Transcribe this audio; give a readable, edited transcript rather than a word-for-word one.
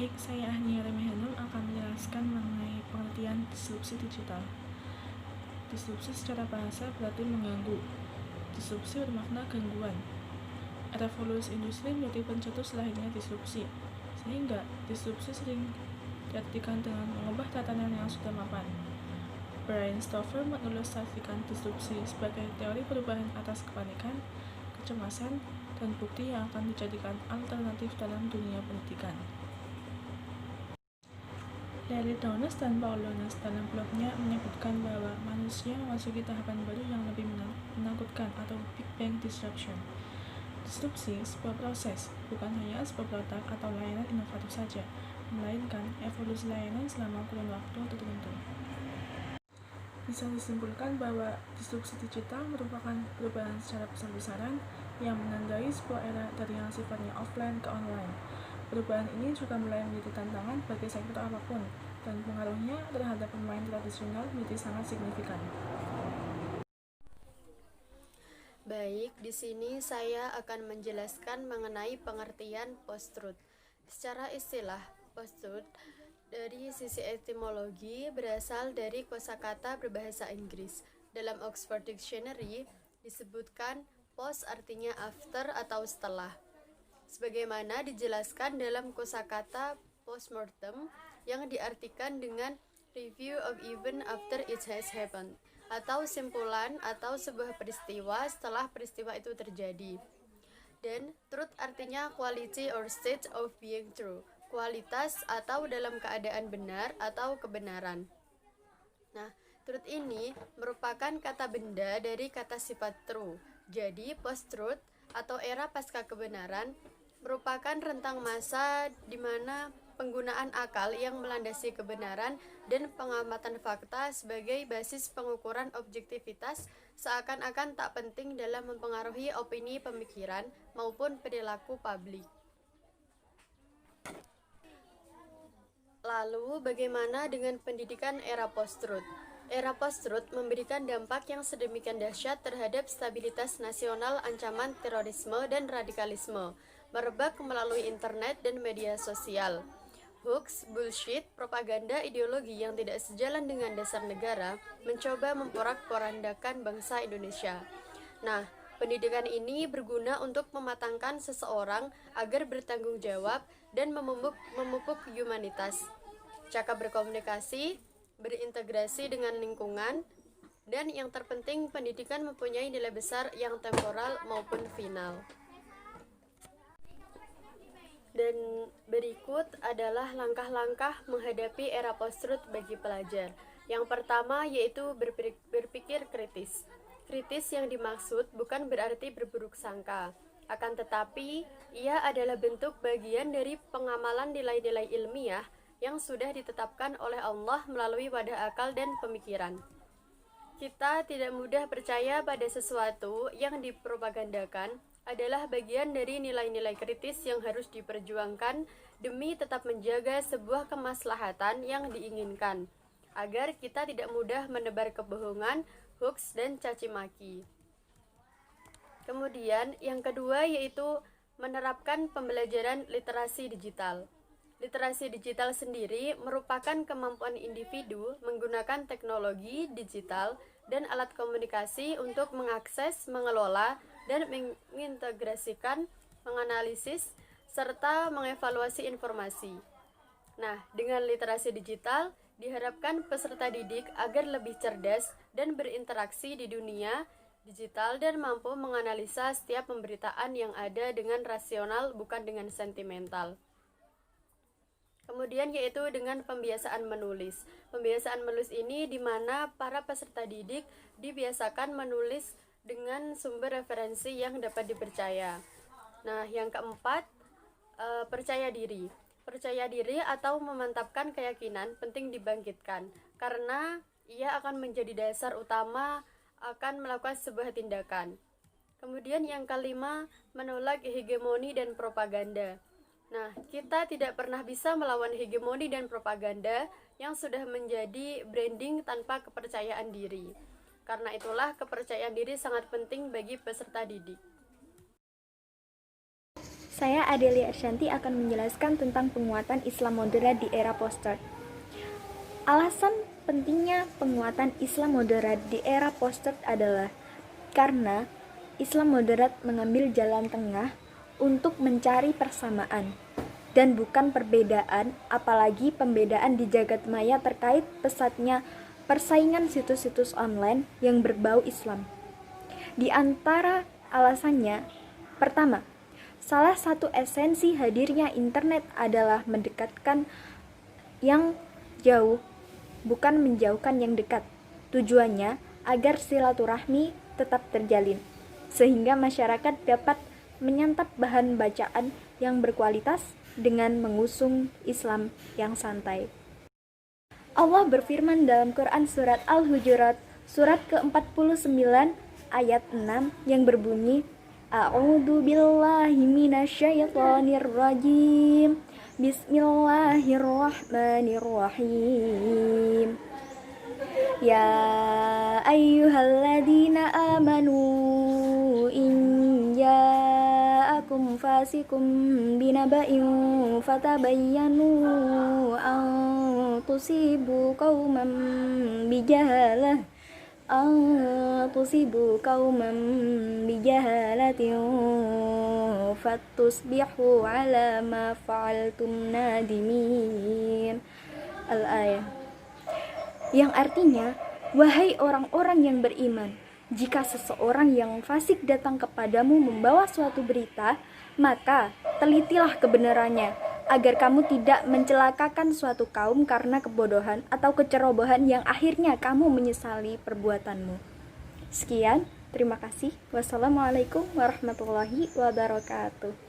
Baik, saya Ahnia Remihanum akan menjelaskan mengenai pengertian disrupsi digital. Disrupsi secara bahasa berarti mengganggu. Disrupsi bermakna gangguan. Revolusi industri menjadi pencetus lahirnya disrupsi, sehingga disrupsi sering diartikan dengan mengubah tatanan yang sudah mapan. Brian Stover mengilustrasikan disrupsi sebagai teori perubahan atas kepanikan, kecemasan, dan bukti yang akan dijadikan alternatif dalam dunia pendidikan. Larry Downes dan Paul Lonas dalam blognya menyebutkan bahwa manusia memasuki tahapan baru yang lebih menakutkan atau Big Bang Disruption. Disrupsi sebuah proses, bukan hanya sebuah produk atau layanan inovatif saja, melainkan evolusi layanan selama kurun waktu tertentu. Bisa disimpulkan bahwa disrupsi digital merupakan perubahan secara besar-besaran yang menandai sebuah era dari yang sifatnya offline ke online. Perubahan ini juga mulai menjadi tantangan bagi sektor apapun, dan pengaruhnya terhadap pemain tradisional menjadi sangat signifikan. Baik, di sini saya akan menjelaskan mengenai pengertian post-truth. Secara istilah, post-truth dari sisi etimologi berasal dari kosakata berbahasa Inggris. Dalam Oxford Dictionary disebutkan post artinya after atau setelah. Sebagaimana dijelaskan dalam kosakata postmortem yang diartikan dengan review of event after it has happened, atau simpulan atau sebuah peristiwa setelah peristiwa itu terjadi. Dan truth artinya quality or state of being true, kualitas atau dalam keadaan benar atau kebenaran. Nah, truth ini merupakan kata benda dari kata sifat true. Jadi post-truth atau era pasca kebenaran merupakan rentang masa di mana penggunaan akal yang melandasi kebenaran dan pengamatan fakta sebagai basis pengukuran objektivitas seakan-akan tak penting dalam mempengaruhi opini pemikiran maupun perilaku publik. Lalu, bagaimana dengan pendidikan era post-truth? Era post-truth memberikan dampak yang sedemikian dahsyat terhadap stabilitas nasional, ancaman terorisme dan radikalisme, merebak melalui internet dan media sosial. Hoax, bullshit, propaganda ideologi yang tidak sejalan dengan dasar negara mencoba memporak-porandakan bangsa Indonesia. Nah, pendidikan ini berguna untuk mematangkan seseorang agar bertanggung jawab dan memupuk humanitas, cakap berkomunikasi, berintegrasi dengan lingkungan, dan yang terpenting pendidikan mempunyai nilai besar yang temporal maupun final. Dan berikut adalah langkah-langkah menghadapi era post-truth bagi pelajar. Yang pertama yaitu berpikir kritis. Kritis yang dimaksud bukan berarti berburuk sangka, akan tetapi ia adalah bentuk bagian dari pengamalan nilai-nilai ilmiah yang sudah ditetapkan oleh Allah melalui wadah akal dan pemikiran. Kita tidak mudah percaya pada sesuatu yang dipropagandakan adalah bagian dari nilai-nilai kritis yang harus diperjuangkan demi tetap menjaga sebuah kemaslahatan yang diinginkan, agar kita tidak mudah menebar kebohongan, hoax, dan caci maki. Kemudian, yang kedua yaitu menerapkan pembelajaran literasi digital. Literasi digital sendiri merupakan kemampuan individu menggunakan teknologi digital dan alat komunikasi untuk mengakses, mengelola, dan mengintegrasikan, menganalisis, serta mengevaluasi informasi. Nah, dengan literasi digital, diharapkan peserta didik agar lebih cerdas dan berinteraksi di dunia digital dan mampu menganalisa setiap pemberitaan yang ada dengan rasional bukan dengan sentimental. Kemudian yaitu dengan pembiasaan menulis. Pembiasaan menulis ini di mana para peserta didik dibiasakan menulis dengan sumber referensi yang dapat dipercaya. Nah, yang keempat, percaya diri. Percaya diri atau memantapkan keyakinan penting dibangkitkan, karena ia akan menjadi dasar utama akan melakukan sebuah tindakan. Kemudian yang kelima, menolak hegemoni dan propaganda. Nah, kita tidak pernah bisa melawan hegemoni dan propaganda yang sudah menjadi branding tanpa kepercayaan diri. Karena itulah kepercayaan diri sangat penting bagi peserta didik. Saya Adelia Arsyanti akan menjelaskan tentang penguatan Islam moderat di era post-truth. Alasan pentingnya penguatan Islam moderat di era post-truth adalah karena Islam moderat mengambil jalan tengah untuk mencari persamaan dan bukan perbedaan, apalagi pembedaan di jagat maya terkait pesatnya persaingan situs-situs online yang berbau Islam. Di antara alasannya, pertama, salah satu esensi hadirnya internet adalah mendekatkan yang jauh, bukan menjauhkan yang dekat. Tujuannya agar silaturahmi tetap terjalin, sehingga masyarakat dapat menyantap bahan bacaan yang berkualitas dengan mengusung Islam yang santai. Allah berfirman dalam Quran surat Al-Hujurat surat ke-49 ayat 6 yang berbunyi, A'udzu billahi minasyaitonir rajim. Bismillahirrahmanirrahim. Ya ayyuhalladzina amanu in ja'akum fasikum binaba'in fatabayyanu an tusibu qauman bijahalatin fatusbihu ala ma fa'altum nadimin. Al-ayah, yang artinya, wahai orang-orang yang beriman, jika seseorang yang fasik datang kepadamu membawa suatu berita, maka telitilah kebenarannya, agar kamu tidak mencelakakan suatu kaum karena kebodohan atau kecerobohan yang akhirnya kamu menyesali perbuatanmu. Sekian, terima kasih. Wassalamualaikum warahmatullahi wabarakatuh.